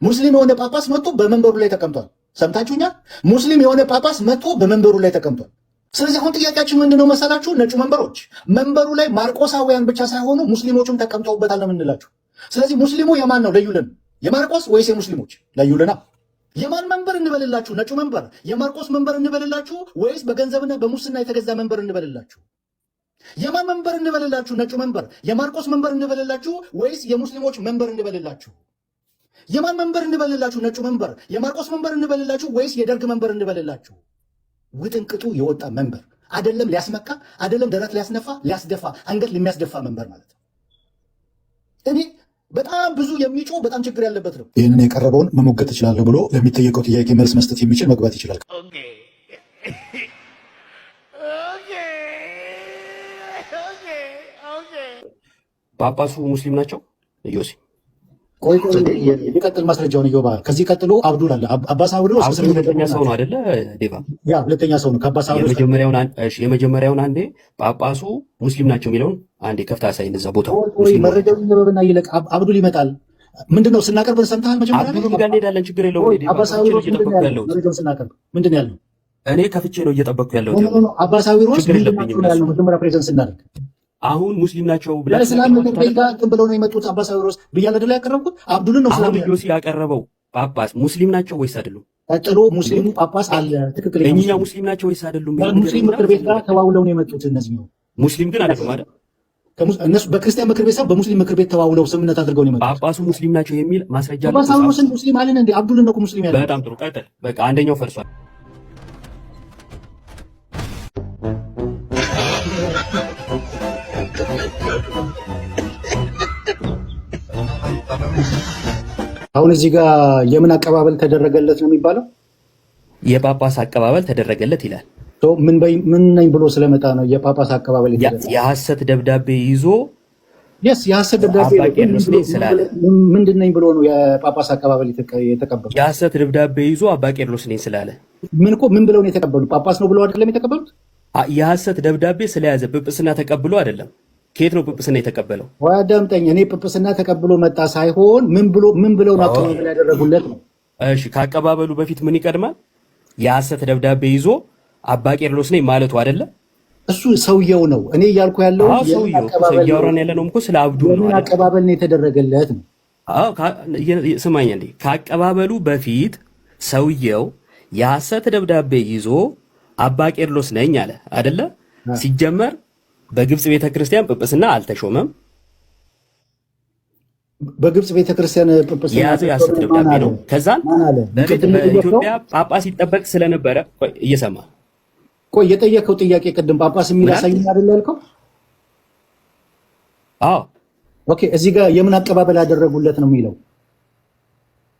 ሙስሊም የሆነ ጳጳስ መጥቶ በመንበሩ ላይ ተቀምጧል። ሰምታችሁኛል? ሙስሊም የሆነ ጳጳስ መጥቶ በመንበሩ ላይ ተቀምጧል። ስለዚህ አሁን ጥያቄያችን ምንድነው መሰላችሁ? ነጩ መንበሮች መንበሩ ላይ ማርቆሳውያን ብቻ ሳይሆኑ ሙስሊሞችም ተቀምጠውበታል ነው የምንላችሁ። ስለዚህ ሙስሊሙ የማን ነው? ለዩልን። የማርቆስ ወይስ የሙስሊሞች? ለዩልና። የማን መንበር እንበልላችሁ? ነጩ መንበር የማርቆስ መንበር እንበልላችሁ ወይስ በገንዘብና በሙስና የተገዛ መንበር እንበልላችሁ? የማን መንበር እንበልላችሁ? ነጩ መንበር የማርቆስ መንበር እንበልላችሁ ወይስ የሙስሊሞች መንበር እንበልላችሁ? የማን መንበር እንበልላችሁ? ነጩ መንበር የማርቆስ መንበር እንበልላችሁ ወይስ የደርግ መንበር እንበልላችሁ? ውጥንቅጡ የወጣ መንበር አይደለም። ሊያስመካ አይደለም፣ ደረት ሊያስነፋ ሊያስደፋ፣ አንገት ለሚያስደፋ መንበር ማለት ነው። እኔ በጣም ብዙ የሚጮህ በጣም ችግር ያለበት ነው። ይህንን የቀረበውን መሞገት እችላለሁ ብሎ ለሚጠየቀው ጥያቄ መልስ መስጠት የሚችል መግባት ይችላል። ጳጳሱ ሙስሊም ናቸው? ዮሲ ቆይ የሚቀጥል ማስረጃውን እዮባ። ከዚህ ቀጥሎ አብዱል አለ። አባስ አብዱል ሁለተኛ ሰው ነው አይደለ? ዴቫ ሁለተኛ ሰው ነው። ከአባስ አብዱል የመጀመሪያውን አንዴ ጳጳሱ ሙስሊም ናቸው የሚለውን አንዴ ከፍታ አሳይን። እዛ ቦታው መረጃውን ይነበብና ይለቅ። አብዱል ይመጣል። ምንድነው ስናቀርብ ሰምተሃል? መጀመሪያ አብዱል ጋር እንሄዳለን። ችግር የለውም። አባስ አብዱል መረጃውን ስናቀርብ ምንድን ያለው? እኔ ከፍቼ ነው እየጠበቅኩ ያለሁት። አባስ አብዱል ያለው መጀመሪያ ፕሬዘንስ ስናደርግ አሁን ሙስሊም ናቸው ብለህ ለእስላም ምክር ቤት ጋር እንትን ብለው ነው የመጡት። አባስ አብዱል ብያለሁ አይደል? ያቀረብኩት አብዱልን ነው። አሁን ዮሲ ያቀረበው ጳጳስ ሙስሊም ናቸው ወይስ አይደሉም? ቀጥሎ ሙስሊሙ ጳጳስ አለ። ትክክል። እኛ ሙስሊም ናቸው ወይስ አይደሉም? ሙስሊም ምክር ቤት ጋር ተዋውለው ነው የመጡት። እነዚህ ነው ሙስሊም ግን አይደሉም አይደል? እነሱ በክርስቲያን ምክር ቤት ሳይሆን በሙስሊም ምክር ቤት ተዋውለው ስምምነት አድርገው ነው የመጡት። ጳጳሱ ሙስሊም ናቸው የሚል ማስረጃ አለ። ጳጳሱ ሙስሊም አለን እንዴ? አብዱልን ነው ሙስሊም ያለው። በጣም ጥሩ ቀጥል። በቃ አንደኛው ፈርሷል። አሁን እዚህ ጋር የምን አቀባበል ተደረገለት ነው የሚባለው? የጳጳስ አቀባበል ተደረገለት ይላል። ምን ነኝ ብሎ ስለመጣ ነው የጳጳስ አቀባበል የሐሰት ደብዳቤ ይዞ የሐሰት ደብዳቤ ምንድን ነኝ ብሎ ነው የጳጳስ አቀባበል የተቀበሉ? የሐሰት ደብዳቤ ይዞ አባ ቄርሎስ ነኝ ስላለ ምን ብለው ነው የተቀበሉ? ጳጳስ ነው ብለው አይደለም የተቀበሉት። የሐሰት ደብዳቤ ስለያዘ ጵጵስና ተቀብሎ አይደለም። ከየት ነው ጵጵስና የተቀበለው? ወይ አዳምጠኝ። እኔ ጵጵስና ተቀብሎ መጣ ሳይሆን ምን ብለው ነው አቀባበል ያደረጉለት ነው። እሺ ከአቀባበሉ በፊት ምን ይቀድማል? የሐሰት ደብዳቤ ይዞ አባ ቄርሎስ ነኝ ማለቱ አይደለ? እሱ ሰውየው ነው። እኔ እያልኩ ያለው እያወራን ያለ ነው እኮ ስለ አብዱ ነው። ምን አቀባበል ነው የተደረገለት ነው? ስማኝ እንዴ፣ ከአቀባበሉ በፊት ሰውየው የሐሰት ደብዳቤ ይዞ አባ ቄርሎስ ነኝ አለ አይደለ? ሲጀመር በግብፅ ቤተክርስቲያን ጵጵስና አልተሾመም። በግብፅ ቤተክርስቲያን ጵጵስና የያዘው የሐሰት ደብዳቤ ነው። ከዛን በኢትዮጵያ ጳጳስ ይጠበቅ ስለነበረ እየሰማ ቆይ የጠየቀው ጥያቄ ቅድም ጳጳስ የሚል አሳይኝ አይደል ያልከው? አዎ ኦኬ። እዚህ ጋር የምን አቀባበል አደረጉለት ነው የሚለው።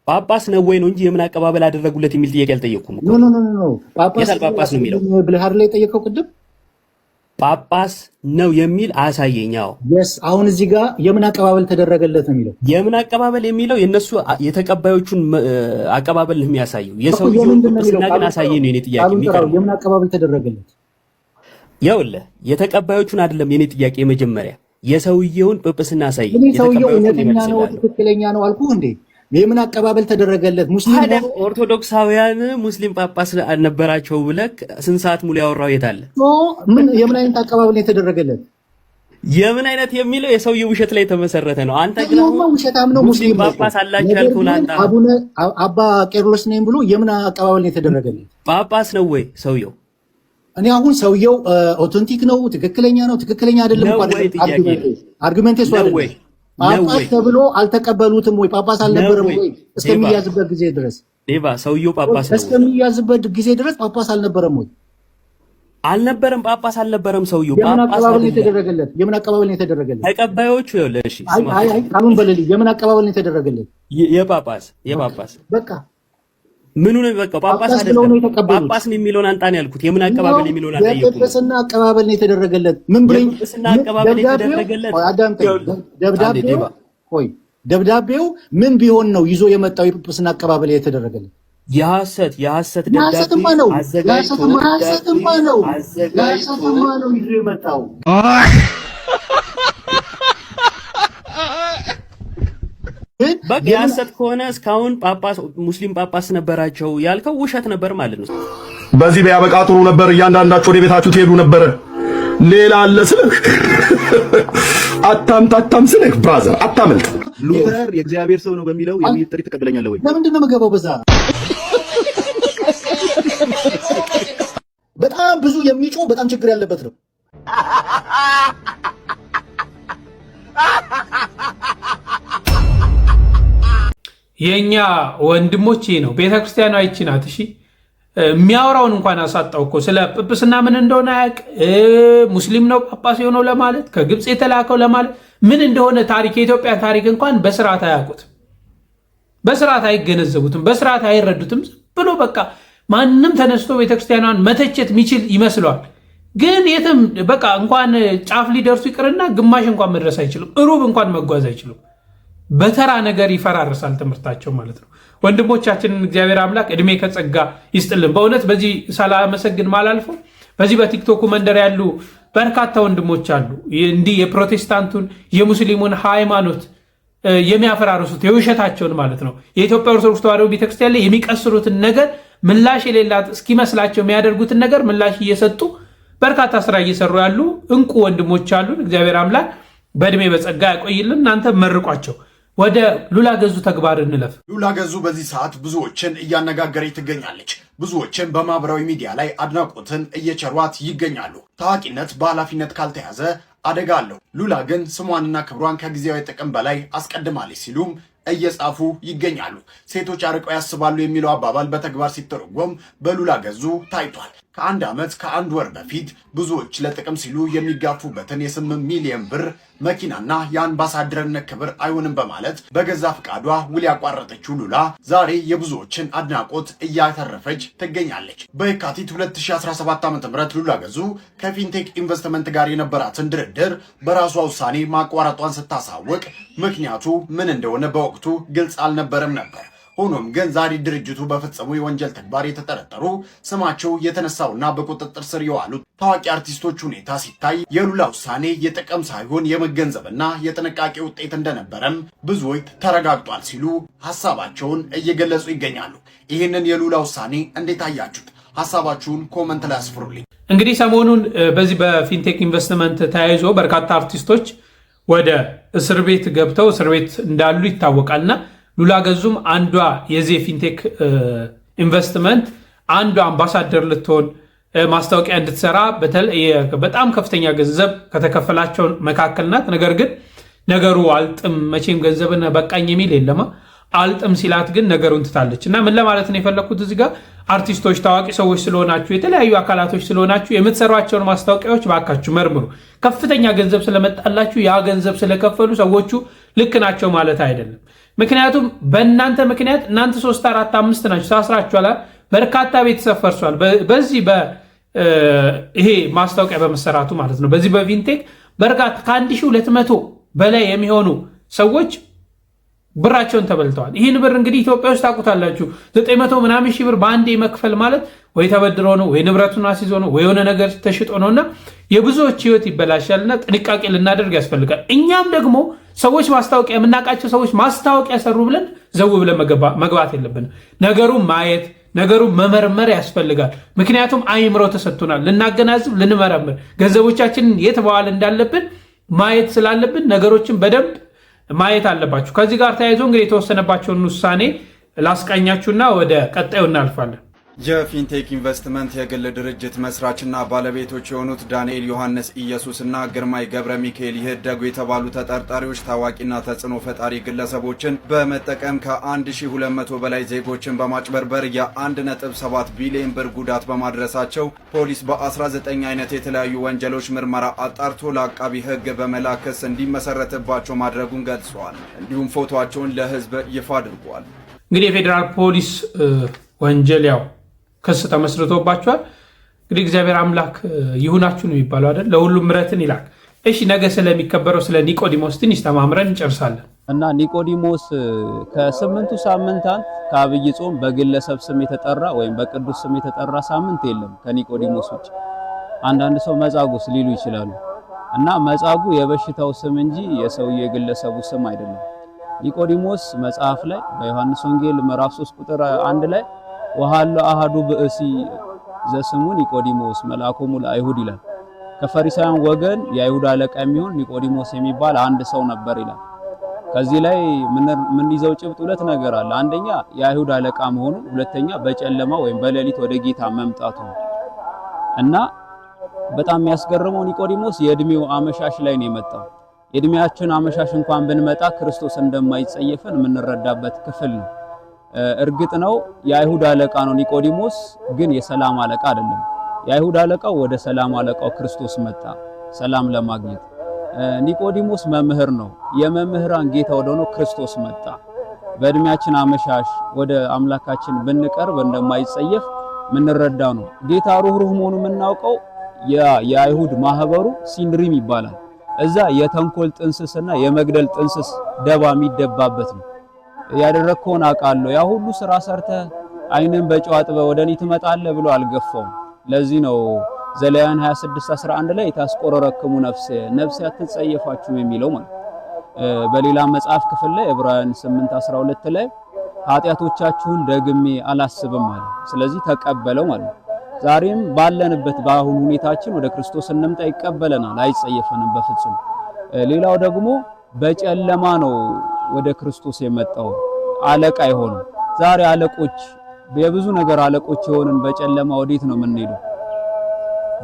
ጳጳስ ነው ወይ ነው እንጂ የምን አቀባበል አደረጉለት የሚል ጥያቄ አልጠየቅኩም እኮ። ኖ ጳጳስ ነው የሚለው ብለህ አይደል የጠየቀው ቅድም? ጳጳስ ነው የሚል አሳየኛው። አሁን እዚህ ጋር የምን አቀባበል ተደረገለት ነው የሚለው። የምን አቀባበል የሚለው የነሱ የተቀባዮቹን አቀባበል ነው የሚያሳየው። የሰውየውን ጵጵስና ግን አሳየኝ ነው የኔ ጥያቄ የሚቀርበው። የምን አቀባበል ተደረገለት? ይኸውልህ የተቀባዮቹን አይደለም የኔ ጥያቄ። መጀመሪያ የሰውየውን ጵጵስና አሳየኝ። የሰውየው እውነተኛ ነው ትክክለኛ ነው አልኩህ እንዴ? የምን አቀባበል ተደረገለት? ሙስሊም ኦርቶዶክሳውያን ሙስሊም ጳጳስ ነበራቸው ብለህ ስንት ሰዓት ሙሉ ያወራው የት አለ? የምን አይነት አቀባበል የተደረገለት? የምን አይነት የሚለው የሰውየው ውሸት ላይ የተመሰረተ ነው። አንተ ግን ውሸታም ነው ሙስሊም ጳጳስ አላቸው ያልከው ላንተ አቡነ አባ ቄርሎስ ነኝ ብሎ የምን አቀባበል ነው የተደረገለት? ጳጳስ ነው ወይ ሰውየው? እኔ አሁን ሰውየው ኦተንቲክ ነው ትክክለኛ ነው ትክክለኛ አይደለም አርጉሜንት እሱ አይደለም። ጳጳስ ተብሎ አልተቀበሉትም ወይ? ጳጳስ አልነበረም ወይ እስከሚያዝበት ጊዜ ድረስ? ሌባ ሰውየው ጳጳስ ነው እስከሚያዝበት ጊዜ ድረስ ጳጳስ አልነበረም ወይ? አልነበረም። ጳጳስ አልነበረም ሰውየው። የምን አቀባበል ነው የተደረገለት? የምን አቀባበል ነው የተደረገለት? ተቀባዮቹ ይኸውልህ፣ እሺ አይ ካሉን በለልኝ። የምን አቀባበል ነው የተደረገለት? የጳጳስ በቃ ምኑ ነው? በቃ ጳጳስ አይደለም ጳጳስ ነው የሚለውን አንጣን ያልኩት። የምን አቀባበል የሚለውን አጠየቁ። የጵጵስና አቀባበል ነው የተደረገለት። ምን ብለኝ? የጵጵስና አቀባበል የተደረገለት ደብዳቤው ምን ቢሆን ነው ይዞ የመጣው? የጵጵስና አቀባበል የተደረገለት የሐሰት ደብዳቤ አዘጋጅቶ ነው ይዞ የመጣው። በቃ የሐሰት ከሆነ እስካሁን ጳጳስ ሙስሊም ጳጳስ ነበራቸው ያልከው ውሸት ነበር ማለት ነው። በዚህ ቢያበቃ ጥሩ ነበር። እያንዳንዳችሁ ወደ ቤታችሁ ትሄዱ ነበር። ሌላ አለ ስልህ አታምጣጣም ስልህ ብራዘር አታመልጥ። ሉተር የእግዚአብሔር ሰው ነው በሚለው የሚል ጥሪ ተቀበለኛለህ ወይ? ለምንድን ነው የምገባው በዛ? በጣም ብዙ የሚጮህ በጣም ችግር ያለበት ነው። የኛ ወንድሞቼ ነው ቤተክርስቲያኗ ይቺ ናት። እሺ የሚያወራውን እንኳን አሳጣው እኮ ስለ ጵጵስና ምን እንደሆነ አያውቅ። ሙስሊም ነው ጳጳስ የሆነው ለማለት ከግብፅ የተላከው ለማለት ምን እንደሆነ ታሪክ የኢትዮጵያ ታሪክ እንኳን በስርዓት አያውቁትም፣ በስርዓት አይገነዘቡትም፣ በስርዓት አይረዱትም። ብሎ በቃ ማንም ተነስቶ ቤተክርስቲያኗን መተቸት የሚችል ይመስለዋል። ግን የትም በቃ እንኳን ጫፍ ሊደርሱ ይቅርና ግማሽ እንኳን መድረስ አይችሉም፣ ሩብ እንኳን መጓዝ አይችሉም። በተራ ነገር ይፈራርሳል ትምህርታቸው ማለት ነው። ወንድሞቻችንን እግዚአብሔር አምላክ እድሜ ከጸጋ ይስጥልን። በእውነት በዚህ ሳላመሰግን ማላልፎ በዚህ በቲክቶኩ መንደር ያሉ በርካታ ወንድሞች አሉ። እንዲህ የፕሮቴስታንቱን የሙስሊሙን ሃይማኖት የሚያፈራርሱት የውሸታቸውን ማለት ነው። የኢትዮጵያ ኦርቶዶክስ ተዋሕዶ ቤተክርስቲያን ላይ የሚቀስሩትን ነገር ምላሽ የሌላት እስኪመስላቸው የሚያደርጉትን ነገር ምላሽ እየሰጡ በርካታ ስራ እየሰሩ ያሉ እንቁ ወንድሞች አሉን። እግዚአብሔር አምላክ በእድሜ በጸጋ ያቆይልን። እናንተ መርቋቸው። ወደ ሉላ ገዙ ተግባር እንለፍ። ሉላ ገዙ በዚህ ሰዓት ብዙዎችን እያነጋገረች ትገኛለች። ብዙዎችን በማህበራዊ ሚዲያ ላይ አድናቆትን እየቸሯት ይገኛሉ። ታዋቂነት በኃላፊነት ካልተያዘ አደጋ አለው። ሉላ ግን ስሟንና ክብሯን ከጊዜያዊ ጥቅም በላይ አስቀድማለች ሲሉም እየጻፉ ይገኛሉ። ሴቶች አርቀው ያስባሉ የሚለው አባባል በተግባር ሲተረጎም በሉላ ገዙ ታይቷል። ከአንድ ዓመት ከአንድ ወር በፊት ብዙዎች ለጥቅም ሲሉ የሚጋፉበትን የ8 ሚሊዮን ብር መኪናና የአምባሳደርነት ክብር አይሆንም በማለት በገዛ ፍቃዷ ውል ያቋረጠችው ሉላ ዛሬ የብዙዎችን አድናቆት እያተረፈች ትገኛለች። በየካቲት 2017 ዓ.ም ሉላ ገዙ ከፊንቴክ ኢንቨስትመንት ጋር የነበራትን ድርድር በራሷ ውሳኔ ማቋረጧን ስታሳውቅ ምክንያቱ ምን እንደሆነ በወቅቱ ግልጽ አልነበረም ነበር። ሆኖም ግን ዛሬ ድርጅቱ በፈጸሙ የወንጀል ተግባር የተጠረጠሩ ስማቸው የተነሳውና በቁጥጥር ስር የዋሉት ታዋቂ አርቲስቶች ሁኔታ ሲታይ የሉላ ውሳኔ የጥቅም ሳይሆን የመገንዘብና የጥንቃቄ ውጤት እንደነበረም ብዙዎች ተረጋግጧል ሲሉ ሀሳባቸውን እየገለጹ ይገኛሉ። ይህንን የሉላ ውሳኔ እንዴት አያችሁት? ሀሳባችሁን ኮመንት ላይ አስፍሩልኝ። እንግዲህ ሰሞኑን በዚህ በፊንቴክ ኢንቨስትመንት ተያይዞ በርካታ አርቲስቶች ወደ እስር ቤት ገብተው እስር ቤት እንዳሉ ይታወቃልና ሉላ ገዙም አንዷ የዚህ ፊንቴክ ኢንቨስትመንት አንዷ አምባሳደር ልትሆን ማስታወቂያ እንድትሰራ በጣም ከፍተኛ ገንዘብ ከተከፈላቸው መካከል ናት። ነገር ግን ነገሩ አልጥም፣ መቼም ገንዘብን በቃኝ የሚል የለማ አልጥም ሲላት ግን ነገሩን ትታለች። እና ምን ለማለት ነው የፈለግኩት እዚህ ጋር አርቲስቶች፣ ታዋቂ ሰዎች ስለሆናችሁ የተለያዩ አካላቶች ስለሆናችሁ የምትሰሯቸውን ማስታወቂያዎች ባካችሁ መርምሩ። ከፍተኛ ገንዘብ ስለመጣላችሁ ያ ገንዘብ ስለከፈሉ ሰዎቹ ልክ ናቸው ማለት አይደለም። ምክንያቱም በእናንተ ምክንያት እናንተ 3፣ 4፣ 5 ናችሁ ታስራችኋል። በርካታ ቤተሰብ ፈርሷል። በዚህ ይሄ ማስታወቂያ በመሰራቱ ማለት ነው። በዚህ በፊንቴክ በርካታ ከ1200 በላይ የሚሆኑ ሰዎች ብራቸውን ተበልተዋል። ይህን ብር እንግዲህ ኢትዮጵያ ውስጥ ታውቁታላችሁ። 900 ምናምን ሺህ ብር በአንዴ መክፈል ማለት ወይ ተበድሮ ነው ወይ ንብረቱን አስይዞ ነው ወይ የሆነ ነገር ተሽጦ ነውና የብዙዎች ህይወት ይበላሻልና ጥንቃቄ ልናደርግ ያስፈልጋል። እኛም ደግሞ ሰዎች ማስታወቂያ የምናውቃቸው ሰዎች ማስታወቂያ ሰሩ ብለን ዘው ብለን መግባት የለብንም። ነገሩን ማየት ነገሩን መመርመር ያስፈልጋል። ምክንያቱም አይምሮ ተሰጥቶናል፣ ልናገናዝብ፣ ልንመረምር ገንዘቦቻችንን የት መዋል እንዳለብን ማየት ስላለብን ነገሮችን በደንብ ማየት አለባችሁ። ከዚህ ጋር ተያይዞ እንግዲህ የተወሰነባቸውን ውሳኔ ላስቃኛችሁና ወደ ቀጣዩ እናልፋለን። የፊንቴክ ኢንቨስትመንት የግል ድርጅት መስራችና ባለቤቶች የሆኑት ዳንኤል ዮሐንስ ኢየሱስና ግርማይ ገብረ ሚካኤል ይህደጉ የተባሉ ተጠርጣሪዎች ታዋቂና ተጽዕኖ ፈጣሪ ግለሰቦችን በመጠቀም ከ1200 በላይ ዜጎችን በማጭበርበር የ1.7 ቢሊዮን ብር ጉዳት በማድረሳቸው ፖሊስ በ19 አይነት የተለያዩ ወንጀሎች ምርመራ አጣርቶ ለአቃቢ ሕግ በመላክ ክስ እንዲመሰረትባቸው ማድረጉን ገልጸዋል። እንዲሁም ፎቶቸውን ለሕዝብ ይፋ አድርጓል። እንግዲህ የፌዴራል ፖሊስ ወንጀል ያው ክስ ተመስርቶባቸዋል። እንግዲህ እግዚአብሔር አምላክ ይሁናችሁ ነው የሚባለው አይደል? ለሁሉም ምሕረትን ይላክ። እሺ ነገ ስለሚከበረው ስለ ኒቆዲሞስ ትንሽ ተማምረን እንጨርሳለን። እና ኒቆዲሞስ ከ8ቱ ሳምንታት ከአብይ ጾም በግለሰብ ስም የተጠራ ወይም በቅዱስ ስም የተጠራ ሳምንት የለም ከኒቆዲሞስ ውጭ። አንዳንድ ሰው መጻጉዕ ሊሉ ይችላሉ። እና መጻጉዕ የበሽታው ስም እንጂ የሰውየው የግለሰቡ ስም አይደለም። ኒቆዲሞስ መጽሐፍ ላይ በዮሐንስ ወንጌል ምዕራፍ 3 ቁጥር 1 ላይ ወሃሎ አሃዱ ብእሲ ዘስሙ ኒቆዲሞስ መልአኮሙ ለአይሁድ ይላል። ከፈሪሳውያን ወገን የአይሁድ አለቃ የሚሆን ኒቆዲሞስ የሚባል አንድ ሰው ነበር ይላል። ከዚህ ላይ ምን ይዘው ጭብጥ ሁለት ነገር አለ። አንደኛ የአይሁድ አለቃ መሆኑ፣ ሁለተኛ በጨለማ ወይም በሌሊት ወደ ጌታ መምጣቱ እና በጣም የሚያስገርመው ኒቆዲሞስ የእድሜው አመሻሽ ላይ ነው የመጣው። የእድሜያችን አመሻሽ እንኳን ብንመጣ ክርስቶስ እንደማይጸየፈን የምንረዳበት ክፍል ነው። እርግጥ ነው የአይሁድ አለቃ ነው ኒቆዲሞስ፣ ግን የሰላም አለቃ አይደለም። የአይሁድ አለቃው ወደ ሰላም አለቃው ክርስቶስ መጣ ሰላም ለማግኘት። ኒቆዲሞስ መምህር ነው። የመምህራን ጌታ ወደሆነው ክርስቶስ መጣ። በእድሜያችን አመሻሽ ወደ አምላካችን ብንቀርብ እንደማይጸየፍ የምንረዳው ነው። ጌታ ሩህሩህ መሆኑ የምናውቀው የአይሁድ ማህበሩ ሲንድሪም ይባላል። እዛ የተንኮል ጥንስስና የመግደል ጥንስስ ደባ የሚደባበት ነው። ያደረከውን አውቃለሁ፣ ያ ሁሉ ስራ ሰርተ አይንን በጨው አጥበህ ወደኔ ትመጣለህ ብሎ አልገፋውም። ለዚህ ነው ዘሌዋውያን 26:11 ላይ ታስቆረረክሙ ነፍሴ አትጸየፋችሁም የሚለው ማለት። በሌላ መጽሐፍ ክፍል ላይ ዕብራውያን 8:12 ላይ ኃጢአቶቻችሁን ደግሜ አላስብም ማለት። ስለዚህ ተቀበለው ማለት። ዛሬም ባለንበት በአሁኑ ሁኔታችን ወደ ክርስቶስ እንምጣ፣ ይቀበለናል፣ አይጸየፈንም በፍጹም። ሌላው ደግሞ በጨለማ ነው ወደ ክርስቶስ የመጣው አለቃ የሆነው። ዛሬ አለቆች የብዙ ነገር አለቆች የሆንን በጨለማ ወዴት ነው የምንሄደው?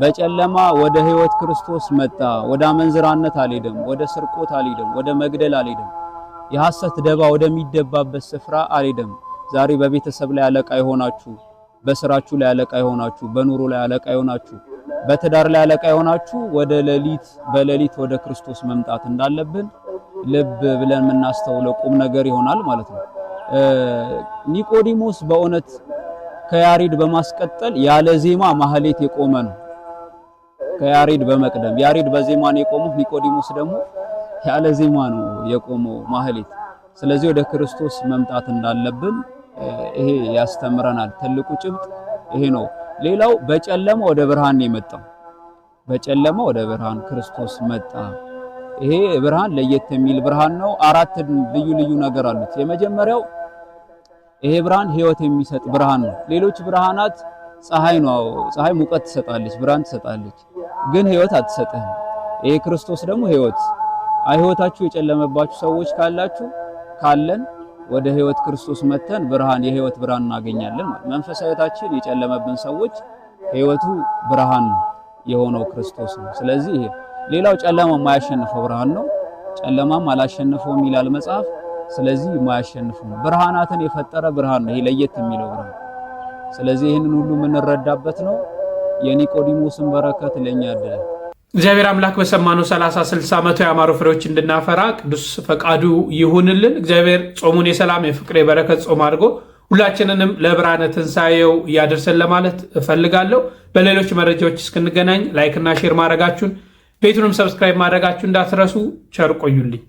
በጨለማ ወደ ህይወት ክርስቶስ መጣ። ወደ አመንዝራነት አልሄደም፣ ወደ ስርቆት አልሄደም፣ ወደ መግደል አልሄደም፣ የሐሰት ደባ ወደሚደባበት ስፍራ አልሄደም። ዛሬ በቤተሰብ ላይ አለቃ የሆናችሁ፣ በስራችሁ ላይ አለቃ የሆናችሁ፣ በኑሮ ላይ አለቃ የሆናችሁ፣ በትዳር ላይ አለቃ የሆናችሁ ወደ በሌሊት ወደ ክርስቶስ መምጣት እንዳለብን ልብ ብለን የምናስተውለው ቁም ነገር ይሆናል ማለት ነው። ኒቆዲሞስ በእውነት ከያሬድ በማስቀጠል ያለ ዜማ ማህሌት የቆመ ነው። ከያሬድ በመቅደም ያሬድ በዜማ ነው የቆመው፣ ኒቆዲሞስ ደግሞ ያለ ዜማ ነው የቆመው ማህሌት። ስለዚህ ወደ ክርስቶስ መምጣት እንዳለብን ይሄ ያስተምረናል። ትልቁ ጭብጥ ይሄ ነው። ሌላው በጨለማ ወደ ብርሃን የመጣው በጨለማ ወደ ብርሃን ክርስቶስ መጣ። ይሄ ብርሃን ለየት የሚል ብርሃን ነው። አራት ልዩ ነገር አሉት። የመጀመሪያው ይሄ ብርሃን ህይወት የሚሰጥ ብርሃን ነው። ሌሎች ብርሃናት ፀሐይ ነው። ፀሐይ ሙቀት ትሰጣለች፣ ብርሃን ትሰጣለች፣ ግን ህይወት አትሰጥህም። ይሄ ክርስቶስ ደግሞ ህይወት። ህይወታችሁ የጨለመባችሁ ሰዎች ካለን ወደ ህይወት ክርስቶስ መተን የህይወት ብርሃን እናገኛለን ማለት። መንፈሳዊ ህይወታችን የጨለመብን ሰዎች ህይወቱ ብርሃን ነው የሆነው ክርስቶስ ነው። ስለዚህ ሌላው ጨለማ የማያሸንፈው ብርሃን ነው። ጨለማም አላሸነፈውም ይላል መጽሐፍ። ስለዚህ የማያሸንፈው ብርሃናትን የፈጠረ ብርሃን ነው። ይሄ ለየት የሚለው ብርሃን። ስለዚህ ይህንን ሁሉ የምንረዳበት ነው። የኒቆዲሞስን በረከት ለኛ ያድላል። እግዚአብሔር አምላክ በሰማነው 30፣ 60፣ 100 ያማሩ ፍሬዎች እንድናፈራ ቅዱስ ፈቃዱ ይሁንልን። እግዚአብሔር ጾሙን የሰላም የፍቅር የበረከት ጾም አድርጎ ሁላችንንም ለብርሃነ ትንሣኤው እያደርሰን ለማለት እፈልጋለሁ። በሌሎች መረጃዎች እስክንገናኝ ላይክና ሼር ማድረጋችሁን ቤቱንም ሰብስክራይብ ማድረጋችሁ እንዳትረሱ። ቸር ቆዩልኝ።